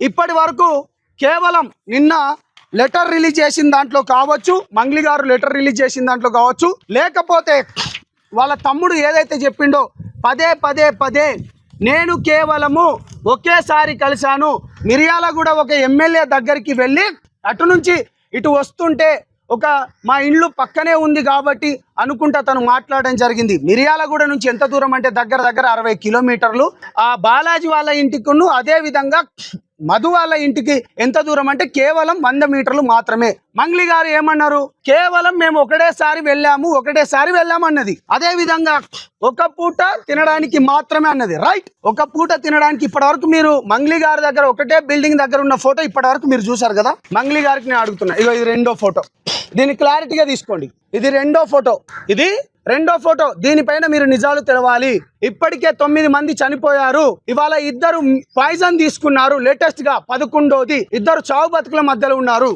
ఇప్పటి వరకు కేవలం నిన్న లెటర్ రిలీజ్ చేసిన దాంట్లో కావచ్చు, మంగ్లీ గారు లెటర్ రిలీజ్ చేసిన దాంట్లో కావచ్చు, లేకపోతే వాళ్ళ తమ్ముడు ఏదైతే చెప్పిండో పదే పదే పదే నేను కేవలము ఒకేసారి కలిశాను, మిర్యాలగూడ ఒక ఎమ్మెల్యే దగ్గరికి వెళ్ళి అటు నుంచి ఇటు వస్తుంటే ఒక మా ఇండ్లు పక్కనే ఉంది కాబట్టి అనుకుంటా తను మాట్లాడడం జరిగింది. మిర్యాలగూడ నుంచి ఎంత దూరం అంటే దగ్గర దగ్గర 60 కిలోమీటర్లు. ఆ బాలాజీ వాళ్ళ ఇంటికును అదే విధంగా మధు వాళ్ళ ఇంటికి ఎంత దూరం అంటే కేవలం 100 మీటర్లు మాత్రమే. మంగ్లీ గారు ఏమన్నారు, కేవలం మేము ఒకటేసారి వెళ్ళాము అన్నది. అదే విధంగా ఒక పూట తినడానికి మాత్రమే అన్నది. రైట్, ఒక పూట తినడానికి. ఇప్పటి వరకు మీరు మంగ్లీ గారి దగ్గర ఒకటే బిల్డింగ్ దగ్గర ఉన్న ఫోటో ఇప్పటి వరకు మీరు చూసారు కదా. మంగ్లీ గారికి నేను అడుగుతున్నా, ఇగో ఇది రెండో ఫోటో, దీన్ని క్లారిటీగా తీసుకోండి. ఇది రెండో ఫోటో, దీనిపైన మీరు నిజాలు తెలవాలి. ఇప్పటికే 9 మంది చనిపోయారు. ఇవాళ 2 పాయిజన్ తీసుకున్నారు. లేటెస్ట్ గా 11వ 2 చావు బతుకుల మధ్యలో ఉన్నారు.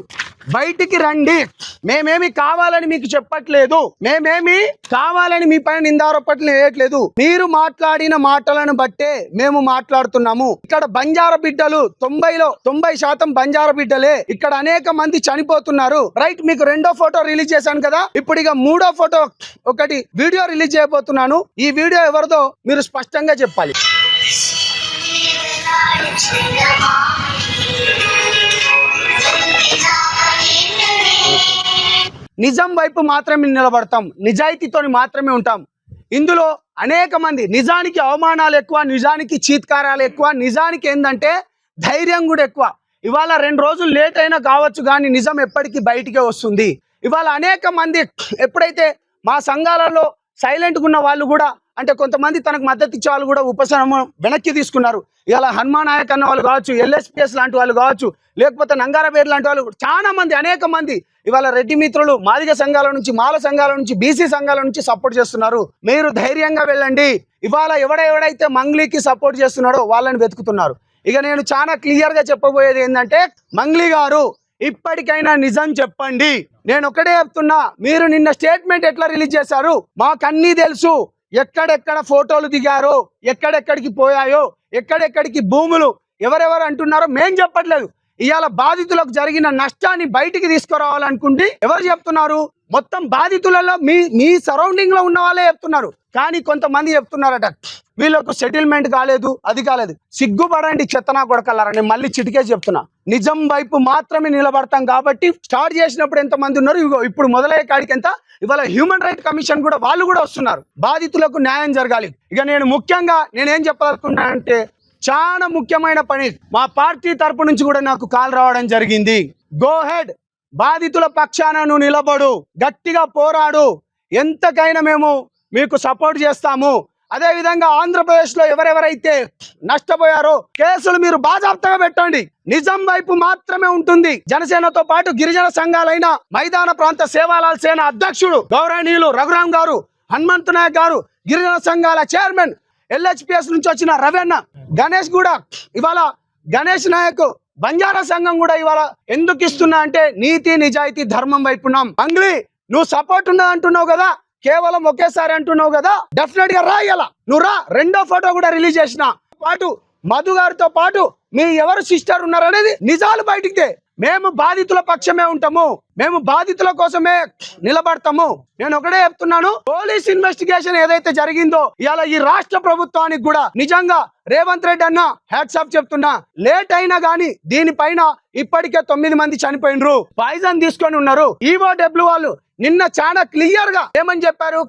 బయటికి రండి. మేమేమి కావాలని మీకు చెప్పట్లేదు, మేమేమి కావాలని మీ పైన నిందారోపణలు వేయట్లేదు. మీరు మాట్లాడిన మాటలను బట్టే మేము మాట్లాడుతున్నాము. ఇక్కడ బంజారా బిడ్డలు 90% బంజారా బిడ్డలే. ఇక్కడ అనేక మంది చనిపోతున్నారు. రైట్, మీకు రెండో ఫోటో రిలీజ్ చేశాను కదా. ఇప్పుడు ఇక మూడో ఫోటో ఒకటి వీడియో రిలీజ్ చేయబోతున్నాను. ఈ వీడియో ఎవరిదో మీరు స్పష్టంగా చెప్పాలి. నిజం వైపు మాత్రమే నిలబడతాం, నిజాయితీతో మాత్రమే ఉంటాం. ఇందులో అనేక మంది నిజానికి అవమానాలు ఎక్కువ, నిజానికి చీత్కారాలు ఎక్కువ, నిజానికి ఏంటంటే ధైర్యం కూడా ఎక్కువ. ఇవాళ 2 రోజులు లేట్ అయినా కావచ్చు కానీ నిజం ఎప్పటికీ బయటికే వస్తుంది. ఇవాళ అనేక మంది ఎప్పుడైతే మా సంఘాలలో సైలెంట్గా ఉన్న వాళ్ళు కూడా, అంటే కొంతమంది తనకు మద్దతు ఇచ్చే వాళ్ళు కూడా ఉపశమనం వెనక్కి తీసుకున్నారు. ఇలా హనుమాన్ నాయక్ అన్న వాళ్ళు కావచ్చు, LSPS లాంటి వాళ్ళు కావచ్చు, లేకపోతే నంగారపేట లాంటి వాళ్ళు, చాలా మంది అనేక మంది ఇవాళ రెడ్డి మిత్రులు మాదిగ సంఘాల నుంచి, మాల సంఘాల నుంచి, BC సంఘాల నుంచి సపోర్ట్ చేస్తున్నారు. మీరు ధైర్యంగా వెళ్ళండి. ఇవాళ ఎవడైతే మంగ్లీకి సపోర్ట్ చేస్తున్నాడో వాళ్ళని వెతుకుతున్నారు. ఇక నేను చాలా క్లియర్గా చెప్పబోయేది ఏంటంటే, మంగ్లీ గారు ఇప్పటికైనా నిజం చెప్పండి. నేను ఒకటే చెప్తున్నా, మీరు నిన్న స్టేట్మెంట్ ఎట్లా రిలీజ్ చేశారు మాకన్నీ తెలుసు. ఎక్కడెక్కడ ఫోటోలు దిగారో, ఎక్కడెక్కడికి పోయాయో, ఎక్కడెక్కడికి భూములు ఎవరెవరు అంటున్నారో మేం చెప్పట్లేదు. ఇవాళ బాధితులకు జరిగిన నష్టాన్ని బయటికి తీసుకురావాలనుకుంటే ఎవరు చెప్తున్నారు? మొత్తం బాధితులలో మీ సరౌండింగ్ లో ఉన్న వాళ్ళే చెప్తున్నారు. కానీ కొంతమంది చెప్తున్నారట వీళ్ళకు సెటిల్మెంట్ కాలేదు, అది కాలేదు. సిగ్గుపడండి చెత్తనా కొడకల్లారా. నేను మళ్ళీ చిటికేసి చెప్తున్నా, నిజం వైపు మాత్రమే నిలబడతాం. కాబట్టి స్టార్ట్ చేసినప్పుడు ఎంతమంది ఉన్నారు, ఇప్పుడు మొదలయ్యే కాడికి ఎంత. ఇవాళ హ్యూమన్ రైట్ కమిషన్ కూడా వాళ్ళు కూడా వస్తున్నారు. బాధితులకు న్యాయం జరగాలి. ఇక నేను ముఖ్యంగా నేనేం చెప్పాలనుకున్నా అంటే, చాలా ముఖ్యమైన పని మా పార్టీ తరపు నుంచి కూడా నాకు కాల్ రావడం జరిగింది. గో హెడ్, బాధితుల పక్షాన నువ్వు నిలబడు, గట్టిగా పోరాడు, ఎంతకైనా మేము మీకు సపోర్ట్ చేస్తాము. అదే విధంగా ఆంధ్రప్రదేశ్ లో ఎవరెవరైతే నష్టపోయారో కేసులు మీరు బాజాప్తగా పెట్టండి. నిజం వైపు మాత్రమే ఉంటుంది. జనసేనతో పాటు గిరిజన సంఘాలైన మైదాన ప్రాంత సేవాలాల్ సేన అధ్యక్షుడు గౌరవనీయులు రఘురామ్ గారు, హనుమంతు నాయక్ గారు, గిరిజన సంఘాల చైర్మన్, LHPS నుంచి వచ్చిన రవెన్న, గణేష్ కూడా, ఇవాళ గణేష్ నాయక్ బంజారా సంఘం కూడా ఇవాళ ఎందుకు ఇస్తున్నా అంటే నీతి నిజాయితీ ధర్మం వైపున్నాం. మంగ్లీ నువ్వు సపోర్ట్ ఉన్నది అంటున్నావు కదా, కేవలం ఒకేసారి అంటున్నావు కదా, డెఫినెట్ గా రాయాల. నువ్వు రా. రెండో ఫోటో కూడా రిలీజ్ చేసిన పాటు మధు గారితో పాటు మీ ఎవరు సిస్టర్ ఉన్నారనేది నిజాలు బయటికి. మేము బాధితుల పక్షమే ఉంటాము, మేము బాధితుల కోసమే నిలబడతాము. నేను ఒకటే చెప్తున్నాను, పోలీస్ ఇన్వెస్టిగేషన్ ఏదైతే జరిగిందో ఇవాళ ఈ రాష్ట్ర ప్రభుత్వానికి కూడా నిజంగా రేవంత్ రెడ్డి అన్న హ్యాట్స్ ఆఫ్ చెప్తున్నా. లేట్ అయినా గానీ దీనిపైన ఇప్పటికే 9 మంది చనిపోయినరు, పాయిజన్ తీసుకొని ఉన్నారు. EOW వాళ్ళు నిన్న చాలా క్లియర్ గా ఏమని చెప్పారు,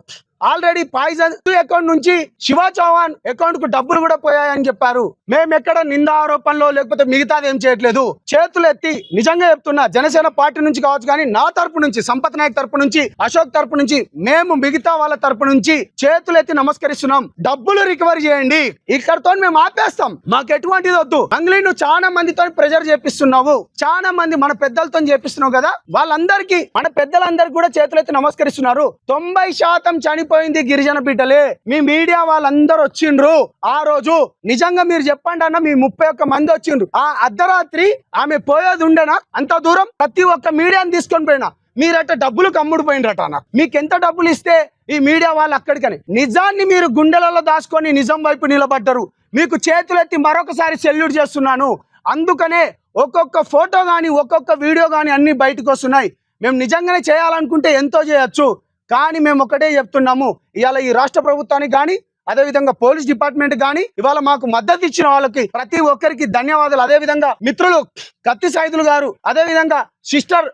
ఆల్రెడీ పాయిజన్ అకౌంట్ నుంచి శివ చౌహాన్ అకౌంట్ కు డబ్బులు కూడా పోయాయని చెప్పారు. మేము ఎక్కడ నిందా ఆరోపణలో లేకపోతే మిగతాది ఏం చేయట్లేదు. చేతులు ఎత్తి నిజంగా చెప్తున్నా, జనసేన పార్టీ నుంచి కావచ్చు కానీ నా తరపు నుంచి, సంపత్ నాయక్ తరపు నుంచి, అశోక్ తరపు నుంచి, మేము మిగతా వాళ్ళ తరపు నుంచి చేతులు ఎత్తి నమస్కరిస్తున్నాం. డబ్బులు రికవరీ చేయండి, ఇక్కడతో మేము ఆపేస్తాం, మాకు ఎటువంటిది వద్దు. మంగ్లీ నువ్వు చాలా మందితో ప్రెజర్ చేపిస్తున్నావు, చాలా మంది మన పెద్దలతో చేపిస్తున్నావు కదా, వాళ్ళందరికీ మన పెద్దలందరికీ కూడా చేతులెత్తి నమస్కరిస్తున్నారు. 90% చనిపోయింది గిరిజన బిడ్డలే. మీ మీడియా వాళ్ళందరూ వచ్చిండ్రు ఆ రోజు. నిజంగా మీరు చెప్పండి అన్న, మీ 31 మంది వచ్చిండ్రు. ఆ అర్ధరాత్రి ఆమె పోయేది ఉండేనా అంత దూరం? ప్రతి ఒక్క మీడియాని తీసుకొని పోయినా మీరట డబ్బులు కమ్ముడు పోయినరట అన్న. మీకు ఎంత డబ్బులు ఇస్తే ఈ మీడియా వాళ్ళు అక్కడికని నిజాన్ని మీరు గుండెలలో దాచుకొని నిజం వైపు నిలబడ్డారు. మీకు చేతులెత్తి మరొకసారి సెల్యూట్ చేస్తున్నాను. అందుకనే ఒక్కొక్క ఫోటో కానీ ఒక్కొక్క వీడియో కానీ అన్ని బయటకు వస్తున్నాయి. మేము నిజంగానే చేయాలనుకుంటే ఎంతో చేయొచ్చు, కానీ మేము ఒకటే చెప్తున్నాము, ఇవాళ ఈ రాష్ట్ర ప్రభుత్వానికి కానీ అదేవిధంగా పోలీస్ డిపార్ట్మెంట్ కానీ ఇవాళ మాకు మద్దతు ఇచ్చిన వాళ్ళకి ప్రతి ఒక్కరికి ధన్యవాదాలు. అదేవిధంగా మిత్రులు కత్తి సైదులు గారు, అదేవిధంగా సిస్టర్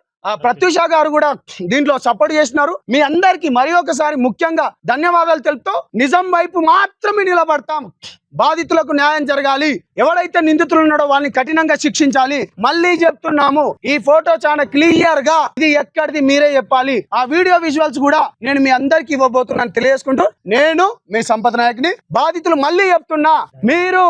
ప్రత్యూష గారు కూడా దీంట్లో సపోర్ట్ చేసినారు. మీ అందరికి మరి ఒకసారి ముఖ్యంగా ధన్యవాదాలు తెలుపుతూ నిజం వైపు మాత్రమే నిలబడతాం. బాధితులకు న్యాయం జరగాలి, ఎవడైతే నిందితులు ఉన్నాడో వాళ్ళని కఠినంగా శిక్షించాలి. మళ్ళీ చెప్తున్నాము, ఈ ఫోటో చాలా క్లియర్ గా ఇది ఎక్కడిది మీరే చెప్పాలి. ఆ వీడియో విజువల్స్ కూడా నేను మీ అందరికి ఇవ్వబోతున్నాను తెలియజేసుకుంటూ, నేను మీ సంపత్ నాయక్ని. బాధితులు మళ్ళీ చెప్తున్నా, మీరు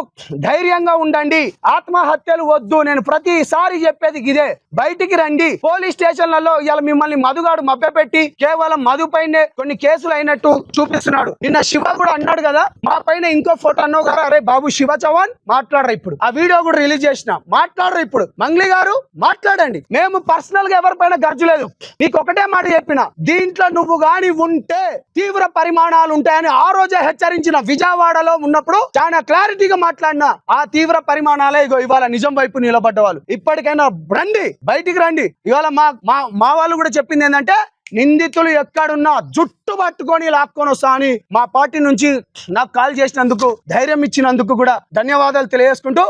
ధైర్యంగా ఉండండి, ఆత్మహత్యలు వద్దు. నేను ప్రతిసారి చెప్పేది ఇదే, బయటికి రండి. పోలీస్ స్టేషన్లలో ఇలా మిమ్మల్ని మధుగాడు మభ్యపెట్టి కేవలం మధు పైనే కొన్ని కేసులు అయినట్టు చూపిస్తున్నాడు. నిన్న శివ కూడా అన్నాడు కదా, మా పైన ఇంకో ఫోటో అన్నావు కదా, అరే బాబు శివ చౌహాన్ మాట్లాడరు. ఇప్పుడు ఆ వీడియో కూడా రిలీజ్ చేసిన, మాట్లాడరు. ఇప్పుడు మంగ్లీ గారు మాట్లాడండి. మేము పర్సనల్ గా ఎవరిపైన గర్జు లేదు. నీకు ఒకటే మాట చెప్పిన, దీంట్లో నువ్వు గాని ఉంటే తీవ్ర పరిమాణాలు ఉంటాయని ఆ రోజే హెచ్చరించిన. విజయవాడలో ఉన్నప్పుడు చాలా క్లారిటీగా మాట్లాడినా, ఆ తీవ్ర పరిమాణాలే ఇగో ఇవాళ నిజం వైపు నిలబడ్డ వాళ్ళు. ఇప్పటికైనా రండి, బయటికి రండి. ఇవాళ మా వాళ్ళు కూడా చెప్పింది ఏంటంటే, నిందితులు ఎక్కడున్నా జుట్టు పట్టుకొని లాక్కొని వస్తా అని మా పార్టీ నుంచి నాకు కాల్ చేసినందుకు, ధైర్యం ఇచ్చినందుకు కూడా ధన్యవాదాలు తెలియజేసుకుంటూ